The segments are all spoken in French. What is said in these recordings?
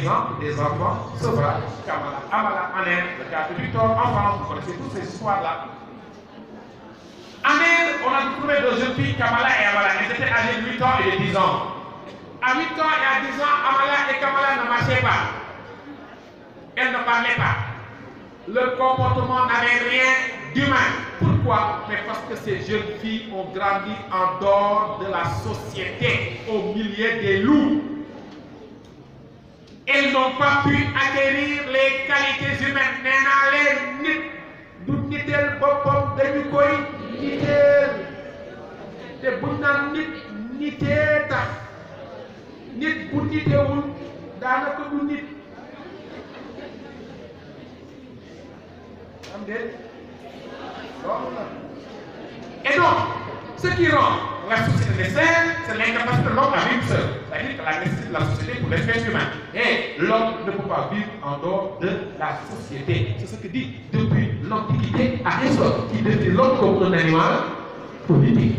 exemple des enfants sauvages, Kamala, Amala en Inde, le cas de Victor en France, vous connaissez toutes ces histoires-là. En Inde, on a trouvé deux jeunes filles, Kamala et Amala, elles étaient âgées de 8 ans et de 10 ans. À 8 ans et à 10 ans, Amala et Kamala ne marchaient pas. Elles ne parlaient pas. Leur comportement n'avait rien d'humain. Pourquoi? Mais parce que ces jeunes filles ont grandi en dehors de la société, au milieu des loups. Elles n'ont pas pu acquérir les qualités humaines. Néna leen nit du niteel boppam dañu koy niteel. Te buñ naan nit nitee tax nit bu niteewul daanaka du nit. Et donc, ce qui rend la société saine, c'est l'incapacité de l'homme à vivre seul. C'est-à-dire que la nécessité de la société pour l'espèce humaine. Et l'homme ne peut pas vivre en dehors de la société. C'est ce que dit depuis l'Antiquité Aristote, qui définit l'homme comme un animal politique.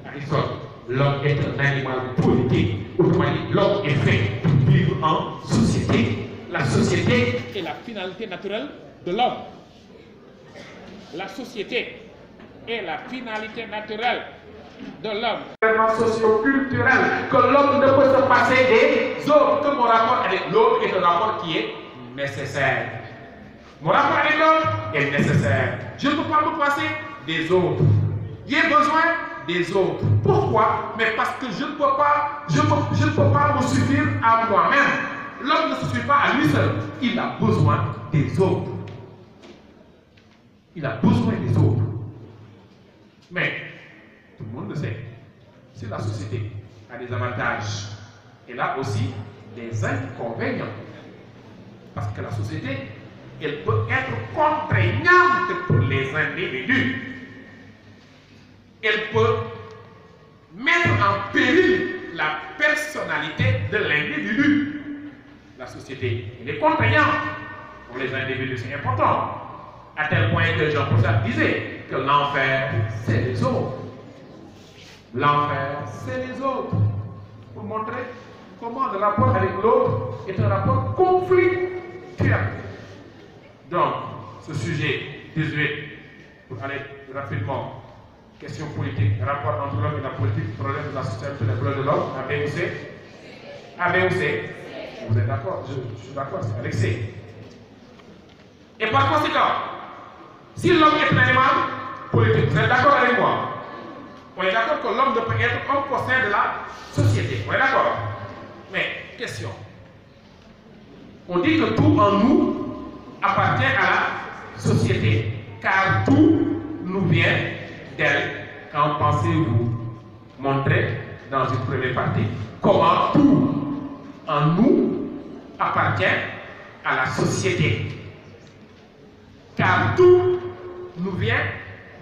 Aristote, l'homme est un animal politique. Autrement dit, l'homme est fait pour vivre en société. La société est la finalité naturelle de l'homme. La société est la finalité naturelle de l'homme. Socio-culturel, que l'homme ne peut se passer des autres, que mon rapport avec l'autre est un rapport qui est nécessaire. Mon rapport avec l'autre est nécessaire. Je ne peux pas me passer des autres. J'ai besoin des autres. Pourquoi? Mais parce que je ne peux pas, je ne peux pas me suffire à moi-même. L'homme ne se suffit pas à lui seul. Il a besoin des autres. Il a besoin des autres. Mais, tout le monde le sait, si la société a des avantages, elle a aussi des inconvénients. Parce que la société, elle peut être contraignante pour les individus. Elle peut mettre en péril la personnalité de l'individu. La société, elle est contraignante pour les individus, c'est important. À tel point que Jean-Paul Sartre disait que l'enfer, c'est les autres. L'enfer, c'est les autres. Pour montrer comment le rapport avec l'autre est un rapport conflictuel. Donc, ce sujet 18, pour aller rapidement, question politique, rapport entre l'homme et la politique, problème de la société, le problème de l'homme, A, B ou C? A, B ou C? Vous êtes d'accord? Je suis d'accord, c'est avec C. Et par conséquent, si l'homme est un animal politique, vous êtes d'accord avec moi? On est d'accord que l'homme ne peut être homme qu'au sein de la société. On est d'accord? Mais, question. On dit que tout en nous appartient à la société, car tout nous vient d'elle. Qu'en pensez-vous? Montrez dans une première partie comment tout en nous appartient à la société. Car tout nous vient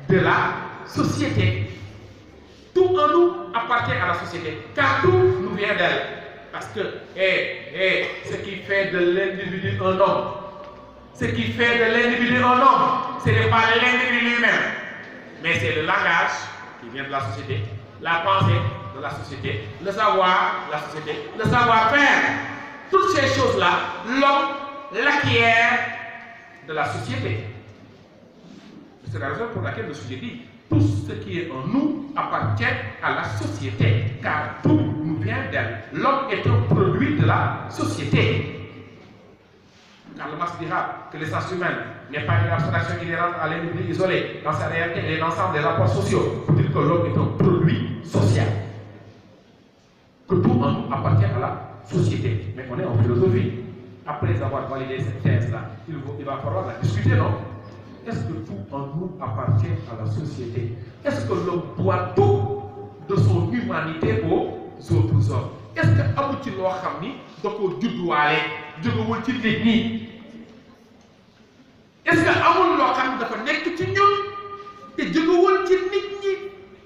de la société. Tout en nous appartient à la société. Car tout nous vient d'elle. Parce que, ce qui fait de l'individu un homme, ce qui fait de l'individu un homme, ce n'est pas l'individu lui-même, mais c'est le langage qui vient de la société, la pensée de la société, le savoir de la société, le savoir-faire. Toutes ces choses-là, l'homme l'acquiert de la société. C'est la raison pour laquelle le sujet dit tout ce qui est en nous appartient à la société, car tout nous vient d'elle. L'homme est un produit de la société. Karl Marx dira que l'essence humaine n'est pas une abstraction inhérente à l'individu isolé. Dans sa réalité, elle est l'ensemble des rapports sociaux. Pour dire que l'homme est un produit social. Que tout en nous appartient à la société. Mais on est en philosophie. Après avoir validé cette thèse-là, il va falloir la discuter, non? Est-ce que tout en nous appartient à la société? Est-ce que l'homme doit tout de son humanité aux autres hommes? Est-ce que amu ci loo xam ni da koo judduwaale jógewul ci nit ñi? Est-ce que amul loo xam ni dafa nekk ci ñun te jógewul ci nit ñi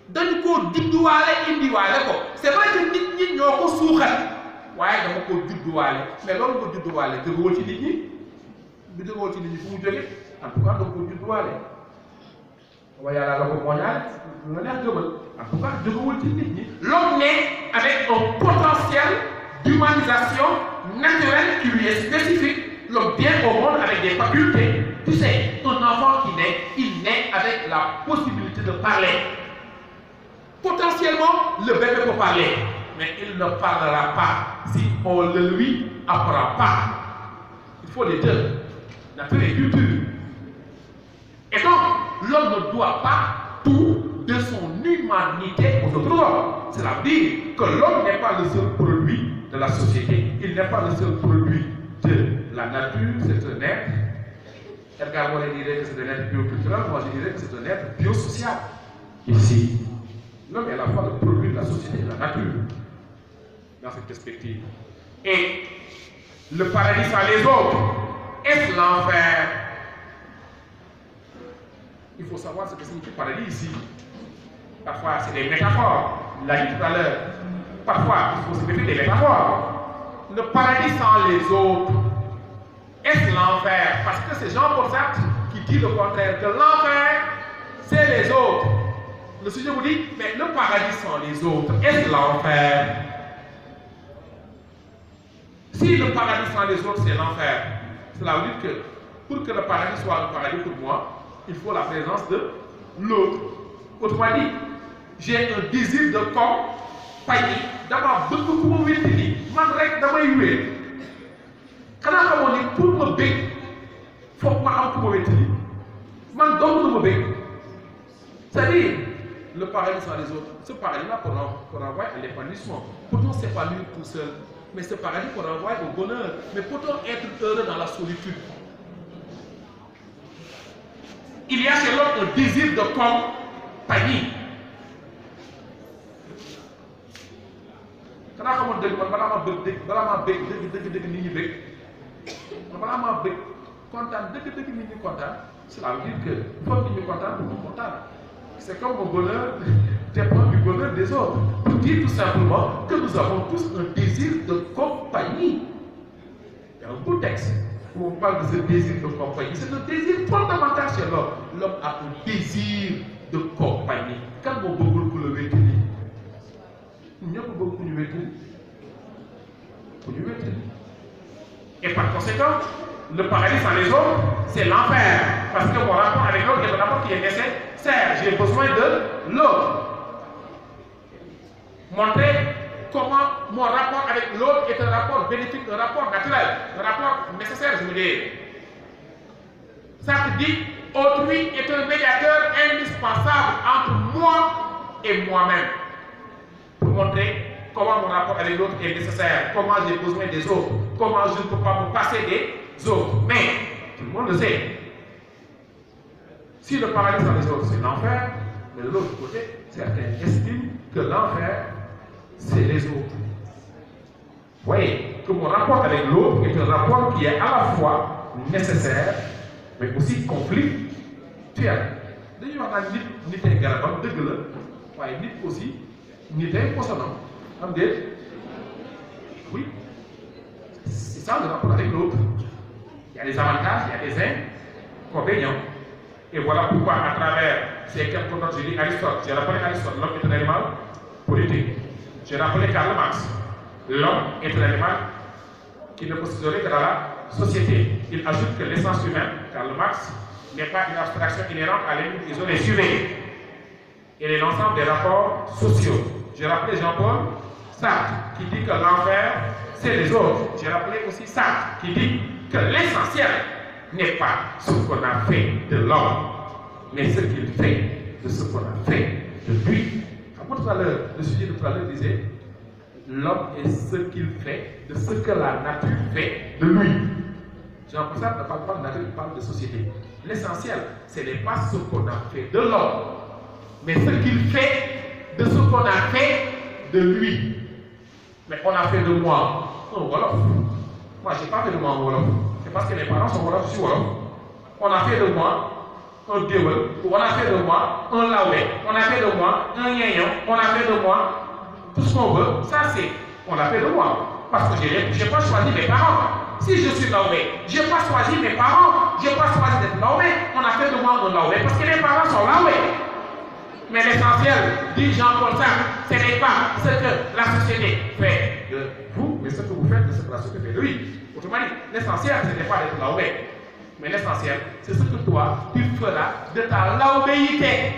dañu koo judduwaale indiwaale ko? C'est vrai que nit ñi ñoo ko suuxal waaye dama koo judduwaale, mais loolu nga judduwaale jógewul ci nit ñi bu jógewul ci nit ñi fu mu jóge? En tout cas, donc, du doigt, on va y aller à la mondiale, on va en tout cas, l'homme naît avec un potentiel d'humanisation naturel qui lui est spécifique. L'homme vient au monde avec des facultés. Tu sais, un enfant qui naît, il naît avec la possibilité de parler. Potentiellement, le bébé peut parler, mais il ne parlera pas si on ne lui apprend pas. Il faut les deux, nature et culture. Et donc, l'homme ne doit pas tout de son humanité aux autres hommes. Cela veut dire que l'homme n'est pas le seul produit de la société. Il n'est pas le seul produit de la nature. C'est un être. Edgar Morin dirait que c'est un être bioculturel. Moi, je dirais que c'est un être biosocial. Ici, l'homme est à la fois le produit de la société et de la nature. Dans cette perspective. Et le paradis sans les autres, est-ce l'enfer? Il faut savoir ce que signifie paradis ici. Parfois, c'est des métaphores. Il l'a dit tout à l'heure. Parfois, il faut se méfier des métaphores. Le paradis sans les autres, est-ce l'enfer? Parce que c'est Jean-Paul Sartre qui dit le contraire, que l'enfer, c'est les autres. Le sujet vous dit, mais le paradis sans les autres, est-ce l'enfer? Si le paradis sans les autres, c'est l'enfer, cela veut dire que pour que le paradis soit le paradis pour moi, il faut la présence de l'autre. Autrement dit, j'ai un désir de compagnie. D'abord, beaucoup pour me dire, malgré que je suis quand on dit pour me béquer, il faut que je me béquer. Man donc me béquer. C'est-à-dire, le paradis sans les autres, ce paradis-là qu'on envoie à l'épanouissement. Pourtant, ce n'est pas lui tout seul. Mais ce paradis qu'on envoie au bonheur. Mais peut-on être heureux dans la solitude? Il y a chez l'homme un désir de compagnie. Quand on dit que cela veut dire que faut que nous contents. C'est comme le bonheur dépend du bonheur des autres. Pour dire tout simplement que nous avons tous un désir de compagnie. Il y a un beau texte où on parle de ce désir de compagnie. C'est un désir fondamental chez l'homme. L'homme a un désir de compagnie. Quand on veut pour le véhicule, nous avons beaucoup pour le véhicule. Et par conséquent, le paradis sans les autres, c'est l'enfer. Parce que mon rapport avec l'autre est un rapport qui est nécessaire. J'ai besoin de l'autre. Montrer comment mon rapport avec l'autre est un rapport bénéfique, un rapport naturel, un rapport nécessaire, je veux dire. Ça te dit, autrui est un médiateur indispensable entre moi et moi-même. Pour montrer comment mon rapport avec l'autre est nécessaire, comment j'ai besoin des autres, comment je ne peux pas me passer des autres. Mais, tout le monde le sait, si le paradis sans les autres, c'est l'enfer, mais de l'autre côté, certains estiment que l'enfer, c'est les autres. Vous voyez, que mon rapport avec l'autre est un rapport qui est à la fois nécessaire, mais aussi conflictuel. D'ailleurs, on a ni un garabam de gueule, ni aussi, ni un consonant. Oui, c'est ça le rapport avec l'autre. Il y a des avantages, il y a des inconvénients. Et voilà pourquoi, à travers ces quelques notes, j'ai dit Aristote, j'ai rappelé Aristote, l'homme est un animal politique. J'ai rappelé Karl Marx, l'homme est un animal qui ne peut se donner que dans la société. Il ajoute que l'essence humaine, Karl Marx, n'est pas une abstraction inhérente à l'individu isolé. Suivez. Il est l'ensemble des rapports sociaux. J'ai rappelé Jean-Paul Sartre qui dit que l'enfer, c'est les autres. J'ai rappelé aussi Sartre qui dit que l'essentiel n'est pas ce qu'on a fait de l'homme, mais ce qu'il fait de ce qu'on a fait de lui. Tout à l'heure, le sujet de tout à l'heure disait l'homme est ce qu'il fait de ce que la nature fait de lui. Jean-Paul Sartre ne parle pas de nature, il parle de société. L'essentiel, ce n'est pas ce qu'on a fait de l'homme, mais ce qu'il fait de ce qu'on a fait de lui. Mais on a fait de moi un Wolof. Moi, je n'ai pas fait de moi un Wolof. C'est parce que mes parents sont Wolof, je suis Wolof. On a fait de moi un Géwël. On a fait de moi un Lawé. On a fait de moi un Yéyon. On a fait de moi tout ce qu'on veut. Ça, c'est, on a fait de moi. Parce que je n'ai pas choisi mes parents. Si je suis Lawé, je n'ai pas choisi mes parents. Je n'ai pas choisi d'être Lawé. On a fait de moi un Lawé parce que les parents sont Lawé. Mais l'essentiel, dit Jean-Paul Sartre, ce n'est pas ce que la société fait de vous, mais ce que vous faites, c'est la ce que fait lui. Autrement dit, l'essentiel, ce n'est pas d'être laobé. Mais l'essentiel, c'est ce que toi, tu feras de ta laobéité.